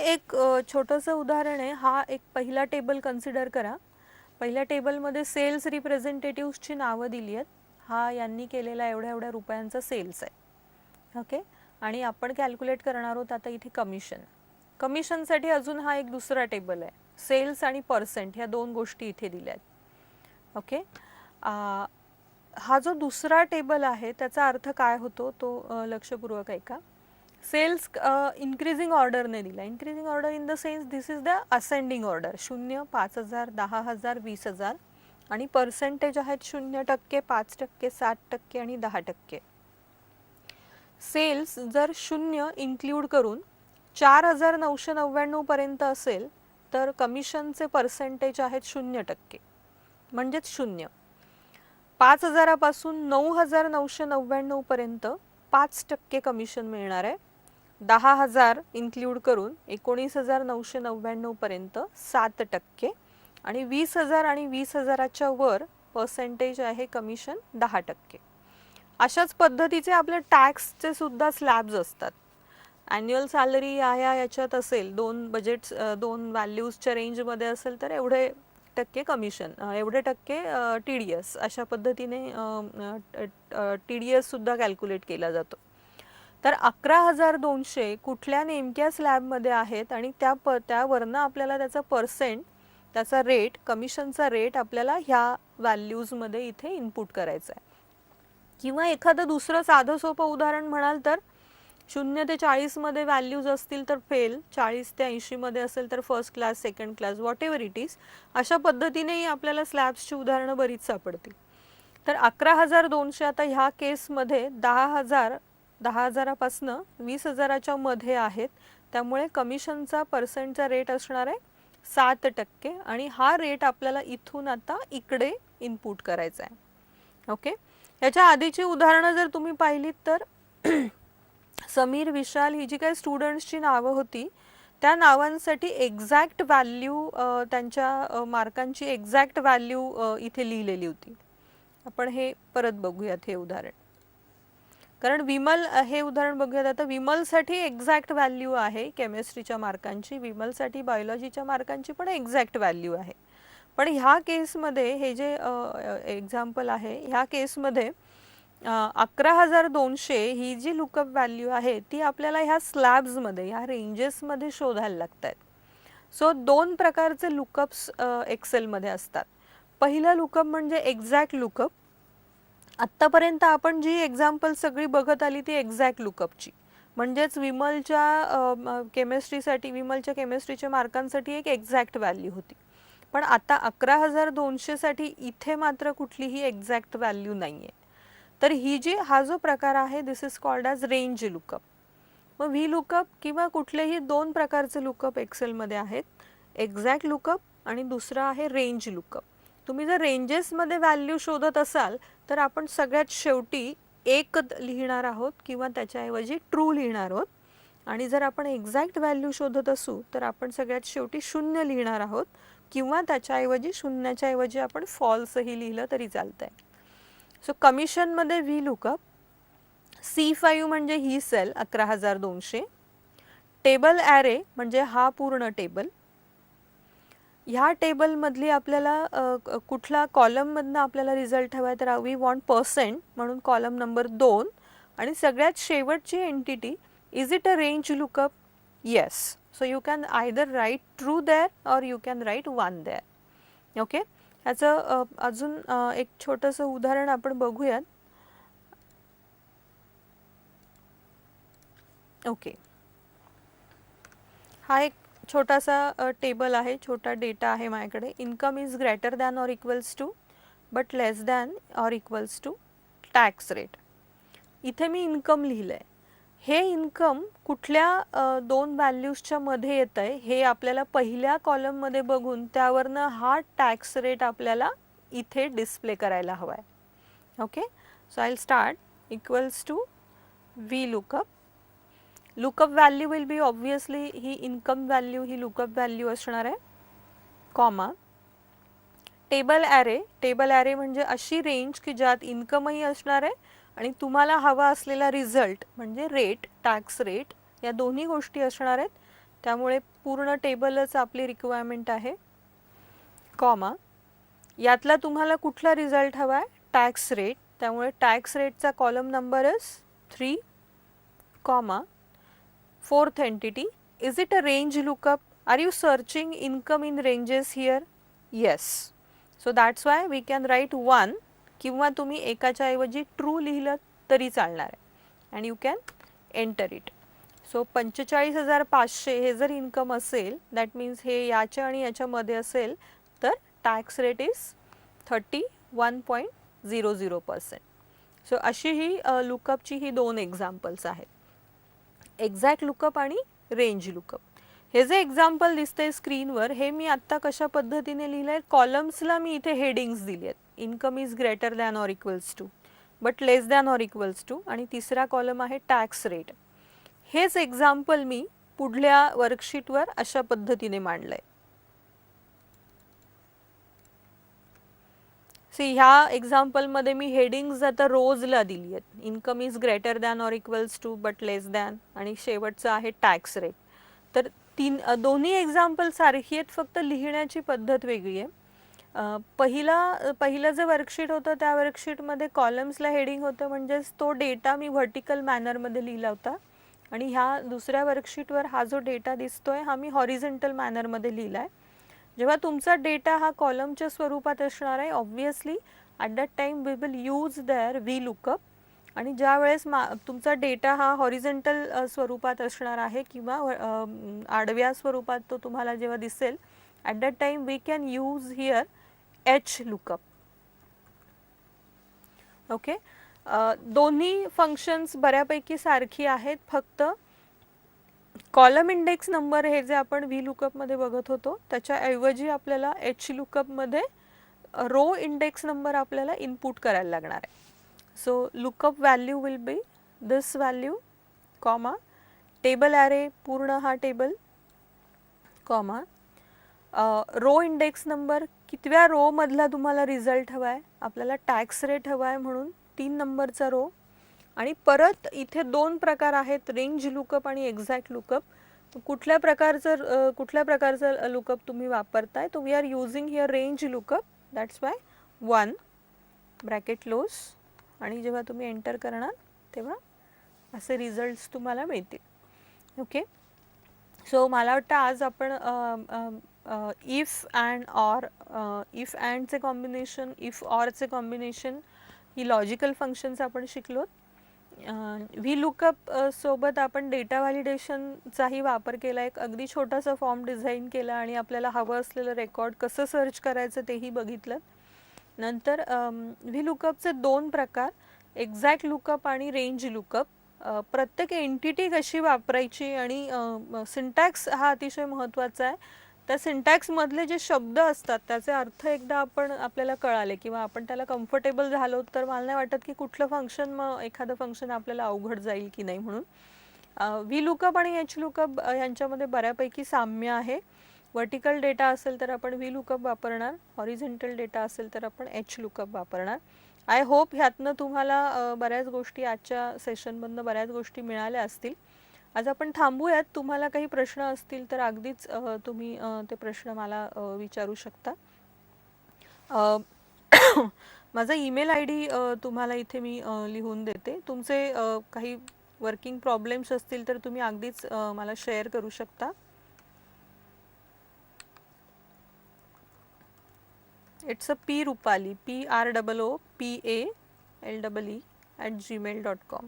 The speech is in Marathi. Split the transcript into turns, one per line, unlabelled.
एक छोटंसं उदाहरण आहे. हा एक पहिला टेबल कन्सिडर करा. पहिल्या टेबलमध्ये सेल्स रिप्रेझेंटेटिव्हची नावं दिली आहेत. हा यांनी केलेला एवढ्या एवढ्या रुपयांचा सेल्स आहे. ओके. आणि आपण कॅल्क्युलेट करणार आहोत आता इथे कमिशन. कमिशनसाठी अजून हा एक दुसरा टेबल आहे. सेल्स आणि पर्सेंट ह्या दोन गोष्टी इथे दिल्या आहेत. ओके. हा जो दुसरा टेबल आहे त्याचा अर्थ काय होतो तो लक्षपूर्वक ऐका. सेल्स इन्क्रीजिंग ऑर्डरने दिला. Increasing order in the sense this is the ascending order. 0, 5,000, 10,000, 20,000 आणि पर्सेंटेज आहेत 0%, 5%, 7% आणि 10%. सेल्स जर 0 इन्क्लूड करून 4,999 पर्यंत असेल तर कमिशनचे पर्सेंटेज आहेत 0%, म्हणजेच 0. 5,000 पासून 9,999 पर्यंत 5% कमिशन मिळणार आहे. 10,000 इन्क्लूड करून 19,999 पर्यंत 7% आणि 20,000 आणि 20,000च्या वर पर्सेंटेज आहे कमिशन 10%. अशाच पद्धतीचे आपले टॅक्सचे सुद्धा स्लॅब्स असतात. ॲन्युअल सॅलरी याच्यात असेल, दोन बजेट्स, दोन व्हॅल्यूजच्या रेंजमध्ये असेल तर एवढे टक्के कमिशन, एवढे टक्के TDS, अशा पद्धतीने TDS सुद्धा कॅल्क्युलेट केला जातो. तर 11,200 कुठल्या नेमक्या स्लॅबमध्ये आहेत आणि त्यावरनं आपल्याला त्याचा पर्सेंट, त्याचा रेट, कमिशनचा रेट आपल्याला ह्या व्हॅल्यूजमध्ये इथे इनपुट करायचा आहे. किंवा एखादं दुसरं साधं सोपं उदाहरण म्हणाल तर 0 ते 40 मध्ये व्हॅल्यूज असतील तर फेल, 40 ते 80 मध्ये असेल तर first class, second class, what ever it is. अशा पद्धतीनेही आपल्याला स्लॅब्सची उदाहरणं बरीच सापडतील. तर 11,200 आता ह्या केसमध्ये 10,000पासनं 20,000च्या मध्ये आहेत. त्यामुळे कमिशनचा पर्सेंटचा रेट असणार आहे 7% आणि हा रेट आपल्याला इथून आता इकडे इनपुट करायचा आहे. ओके. याच्या आधीची उदाहरणं जर तुम्ही पाहिलीत तर समीर, विशाल ही जी काही स्टुडंट्सची नावं होती त्या नावांसाठी एक्झॅक्ट व्हॅल्यू, त्यांच्या मार्कांची एक्झॅक्ट व्हॅल्यू इथे लिहिलेली होती. आपण हे परत बघूयात हे उदाहरण. कारण विमल, हे उदाहरण बघूयात आता. विमलसाठी एक्झॅक्ट व्हॅल्यू आहे केमिस्ट्रीच्या मार्कांची, विमलसाठी बायोलॉजीच्या मार्कांची पण एक्झॅक्ट व्हॅल्यू आहे. पण ह्या केसमध्ये हे जे एक्झाम्पल आहे, ह्या केसमध्ये 11,200 ही जी लुकअप व्हॅल्यू आहे ती आपल्याला ह्या स्लॅब्समध्ये, ह्या रेंजेसमध्ये शोधायला लागत आहेत. सो दोन प्रकारचे लुकअप्स एक्सेलमध्ये असतात. पहिलं लुकअप म्हणजे एक्झॅक्ट लुकअप. आत्तापर्यंत आपण जी एक्झाम्पल सगळी बघत आली ती एक्झॅक्ट लुकअपची, म्हणजेच विमलच्या केमिस्ट्रीच्या मार्कांसाठी एक एक्झॅक्ट व्हॅल्यू होती. पण आता 11,200 साठी इथे मात्र कुठलीही एक्झॅक्ट व्हॅल्यू नाही आहे. तर हा जो प्रकार आहे this is called as range lookup. मग व्ही लुकअप किंवा कुठलेही दोन प्रकारचे लुकअप एक्सेलमध्ये आहेत. एक्झॅक्ट लुकअप आणि दुसरं आहे रेंज लुकअप. तुम्ही जर रेंजेसमध्ये व्हॅल्यू शोधत असाल तर आपण सगळ्यात शेवटी एक लिहिणार आहोत किंवा त्याच्याऐवजी ट्रू लिहिणार आहोत. आणि जर आपण एक्झॅक्ट व्हॅल्यू शोधत असू तर आपण सगळ्यात शेवटी 0 लिहिणार आहोत किंवा त्याच्याऐवजी शून्याच्या ऐवजी आपण फॉल्सही लिहिलं तरी चालतंय. So कमिशनमध्ये V lookup. C5 म्हणजे ही सेल 11,200. टेबल ॲरे म्हणजे हा पूर्ण टेबल. ह्या टेबलमधली आपल्याला कुठला कॉलममधनं आपल्याला रिझल्ट हवा आहे तर वी वॉन्ट पर्सेंट, म्हणून कॉलम नंबर 2. आणि सगळ्यात शेवटची entity, is it a range lookup? Yes. So you can either write true there or you can write 1 there. Okay. ह्याचं अजून एक छोटंसं उदाहरण आपण बघूयात. ओके. हा एक छोटासा टेबल आहे, छोटा डेटा आहे माझ्याकडे. Income is greater than or equals to but less than or equals to tax rate. इथे मी इन्कम लिहिलं आहे. हे इन्कम कुठल्या दोन व्हॅल्यूजच्या मध्ये येतं आहे हे आपल्याला पहिल्या कॉलममध्ये बघून त्यावरनं हा टॅक्स रेट आपल्याला इथे डिस्प्ले करायला हवा आहे. Okay. So I will start equals to V lookup. Lookup value will be obviously ही इन्कम व्हॅल्यू, ही लुकअप व्हॅल्यू असणार आहे, comma. Table array. Table array म्हणजे अशी रेंज की ज्यात इन्कमही असणार आहे आणि तुम्हाला हवा असलेला रिझल्ट म्हणजे रेट, टॅक्स रेट, या दोन्ही गोष्टी असणार आहेत. त्यामुळे पूर्ण टेबलच आपली रिक्वायरमेंट आहे, कॉमा यातला तुम्हाला कुठला रिझल्ट हवा आहे, टॅक्स रेट, त्यामुळे टॅक्स रेटचा column number is 3, comma fourth entity, is it a range lookup? Are you searching income in ranges here? Yes. So that's why we can write 1 किंवा तुम्ही एकाच्या ऐवजी ट्रू लिहिलं तरी चालणार आहे, and you can enter it. So 45,500 हे जर इन्कम असेल, दॅट मीन्स हे याच्या आणि याच्यामध्ये असेल, तर टॅक्स रेट इज 31.00%. सो अशी ही लुकअपची ही दोन एक्झाम्पल्स आहेत, एक्झॅक्ट लुकअप आणि रेंज लुकअप. हे जे एक्झाम्पल दिसते स्क्रीनवर, हे मी आत्ता कशा पद्धतीने लिहिलं आहे, कॉलम्सला मी इथे हेडिंग्स दिली आहेत, income is greater than or equals to but less than or equals to, आणि तिसरा कॉलम आहे टॅक्स रेट. हेच एक्झाम्पल मी पुढल्या वर्कशीटवर अशा पद्धतीने मांडलं आहे. सी ह्या एक्झाम्पलमध्ये मी हेडिंग्स आता रोजला दिली आहेत, income is greater than or equals to but less than, आणि शेवटचं आहे टॅक्स रेट. तर दोन्ही एक्झाम्पल सारखी आहेत, फक्त लिहिण्याची पद्धत वेगळी आहे. पहिलं जे वर्कशीट होतं त्या वर्कशीटमध्ये कॉलम्सला हेडिंग होतं, म्हणजेच तो डेटा मी व्हर्टिकल मॅनरमध्ये लिहिला होता, आणि ह्या दुसऱ्या वर्कशीटवर हा जो डेटा दिसतोय हा मी हॉरिझॉन्टल मॅनरमध्ये लिहिला आहे. जेव्हा तुमचा डेटा हा कॉलमच्या स्वरूपात असणार आहे, obviously at that time we will use there V lookup, आणि ज्या वेळेस तुमचा डेटा हा हॉरिझॉन्टल स्वरूपात असणार आहे किंवा आडव्या स्वरूपात तो तुम्हाला जेव्हा दिसेल, at that time we can use here H lookup. Okay, दोन्ही फंक्शन्स बऱ्यापैकी सारखी आहेत, फक्त कॉलम इंडेक्स नंबर हे जे आपण व्ही लुकअपमध्ये बघत होतो त्याच्याऐवजी आपल्याला एच लुकअपमध्ये रो इंडेक्स नंबर आपल्याला इनपुट करायला लागणार आहे. So lookup value will be this value, comma table array पूर्ण हा table, comma row index number कितव्या रो मधला तुम्हाला रिझल्ट हवा आहे, आपल्याला टॅक्स रेट हवा आहे म्हणून 3 नंबरचा रो, आणि परत इथे दोन प्रकार आहेत, रेंज लुकअप आणि एक्झॅक्ट लुकअप. कुठल्या प्रकारचं लुकअप तुम्ही वापरताय, तो we are using here range lookup, that's why 1 bracket close, आणि जेव्हा तुम्ही एंटर करणार तेव्हा असे रिझल्ट्स तुम्हाला मिळतील. ओके, सो मला वाटतं आज आपण इफ अँड ऑर, इफ अँडचे कॉम्बिनेशन, इफ ऑरचे कॉम्बिनेशन, ही लॉजिकल फंक्शन्स आपण शिकलो. व्ही लुकअप सोबत आपण डेटा व्हॅलिडेशनचाही वापर केला, एक अगदी छोटासा फॉर्म डिझाईन केला आणि आपल्याला हवं असलेलं रेकॉर्ड कसं सर्च करायचं तेही बघितलं. नंतर व्ही लुकअपचे दोन प्रकार, एक्झॅक्ट लुकअप आणि रेंज लुकअप, प्रत्येक एंटिटी कशी वापरायची, आणि सिंटॅक्स हा अतिशय महत्त्वाचा आहे. त्या सिंटॅक्समधले जे शब्द असतात त्याचे अर्थ एकदा आपल्याला कळाले किंवा आपण त्याला कम्फर्टेबल झालो, तर मला नाही वाटत की कुठलं फंक्शन, मग एखादं फंक्शन आपल्याला अवघड जाईल की नाही. म्हणून व्ही लुकअप आणि एच लुकअप यांच्यामध्ये बऱ्यापैकी साम्य आहे. वर्टिकल डेटा असेल तर आपण व्ही लुकअप वापरणार, हॉरिझॉन्टल डेटा असेल तर आपण एच लुकअप वापरणार. आय होप ह्यातनं तुम्हाला बऱ्याच गोष्टी, आजच्या सेशनमधनं बऱ्याच गोष्टी मिळाल्या असतील. आज आपण थांबूयात. तुम्हाला काही प्रश्न असतील तर अगदीच तुम्ही ते प्रश्न मला विचारू शकता. माझा ईमेल ID तुम्हाला इथे मी लिहून देते. तुमचे काही वर्किंग प्रॉब्लेम्स असतील तर तुम्ही अगदीच मला शेअर करू शकता. It's P Rupali, PROOPALE@gmail.com.